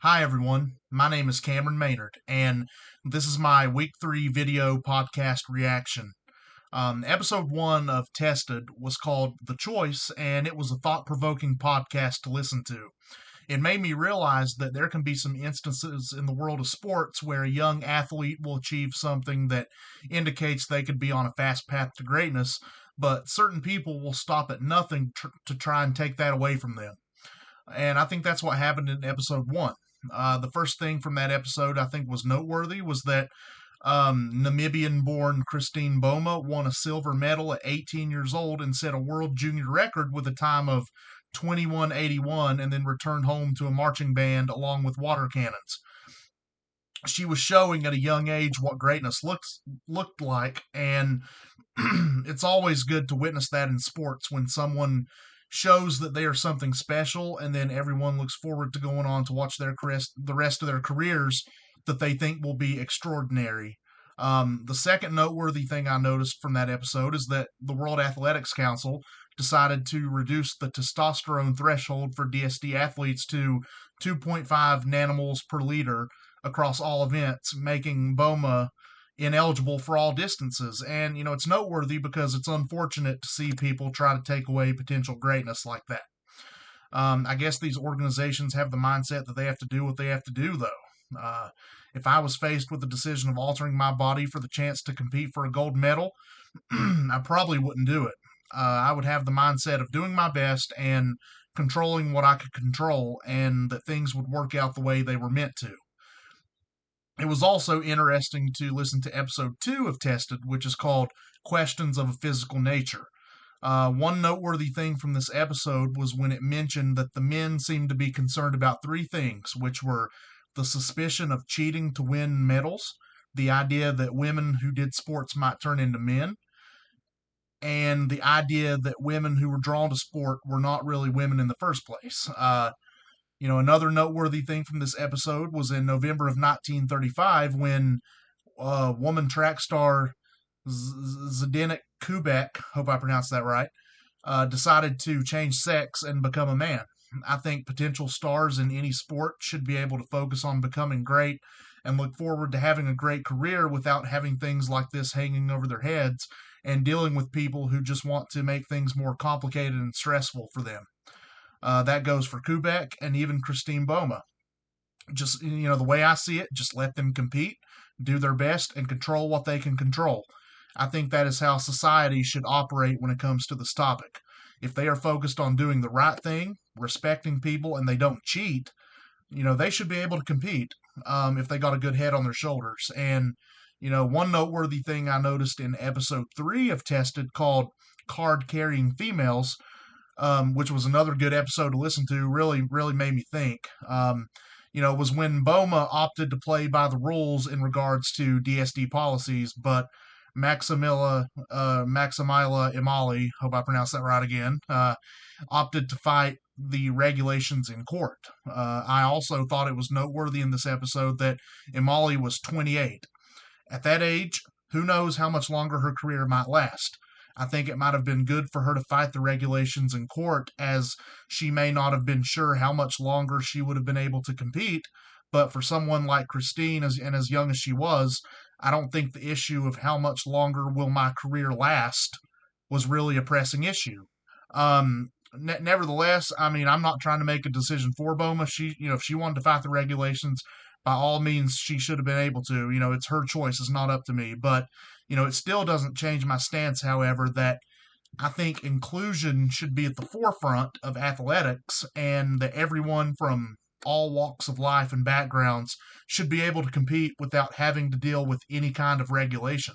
Hi, everyone. My name is Cameron Maynard, and this is my week 3 video podcast reaction. Episode 1 of Tested was called The Choice, and it was a thought provoking podcast to listen to. It made me realize that there can be some instances in the world of sports where a young athlete will achieve something that indicates they could be on a fast path to greatness, but certain people will stop at nothing to try and take that away from them. And I think that's what happened in episode 1. The first thing from that episode I think was noteworthy was that Namibian born Christine Boma won a silver medal at 18 years old and set a world junior record with a time of 21:81 and then returned home to a marching band along with water cannons. She was showing at a young age what greatness looked like, and it's always good to witness that in sports when someone shows that they are something special, and then everyone looks forward to going on to watch the rest of their careers that they think will be extraordinary. The second noteworthy thing I noticed from that episode is that the World Athletics Council decided to reduce the testosterone threshold for DSD athletes to 2.5 nanomoles per liter across all events, making Boma ineligible for all distances. And, it's noteworthy because it's unfortunate to see people try to take away potential greatness like that. I guess these organizations have the mindset that they have to do what they have to do, though. If I was faced with the decision of altering my body for the chance to compete for a gold medal, I probably wouldn't do it. I would have the mindset of doing my best and controlling what I could control, and that things would work out the way they were meant to. It was also interesting to listen to episode 2 of Tested, which is called Questions of a Physical Nature. One noteworthy thing from this episode was when it mentioned that the men seemed to be concerned about three things, which were the suspicion of cheating to win medals, the idea that women who did sports might turn into men, and the idea that women who were drawn to sport were not really women in the first place. Another noteworthy thing from this episode was in November of 1935 when woman track star Zdenek Kubek, hope I pronounced that right, decided to change sex and become a man. I think potential stars in any sport should be able to focus on becoming great and look forward to having a great career without having things like this hanging over their heads and dealing with people who just want to make things more complicated and stressful for them. That goes for Kubek and even Christine Boma. Just, the way I see it, just let them compete, do their best, and control what they can control. I think that is how society should operate when it comes to this topic. If they are focused on doing the right thing, respecting people, and they don't cheat, they should be able to compete if they got a good head on their shoulders. And, one noteworthy thing I noticed in episode 3 of Tested called Card Carrying Females, which was another good episode to listen to, really, really made me think. Was when Boma opted to play by the rules in regards to DSD policies, but Maximila Imali, hope I pronounced that right again, opted to fight the regulations in court. I also thought it was noteworthy in this episode that Imali was 28. At that age, who knows how much longer her career might last. I think it might have been good for her to fight the regulations in court, as she may not have been sure how much longer she would have been able to compete. But for someone like Christine, and as young as she was, I don't think the issue of how much longer will my career last was really a pressing issue. Nevertheless, I mean, I'm not trying to make a decision for Boma. If she wanted to fight the regulations, by all means, she should have been able to. It's her choice. It's not up to me. But, it still doesn't change my stance, however, that I think inclusion should be at the forefront of athletics, and that everyone from all walks of life and backgrounds should be able to compete without having to deal with any kind of regulation.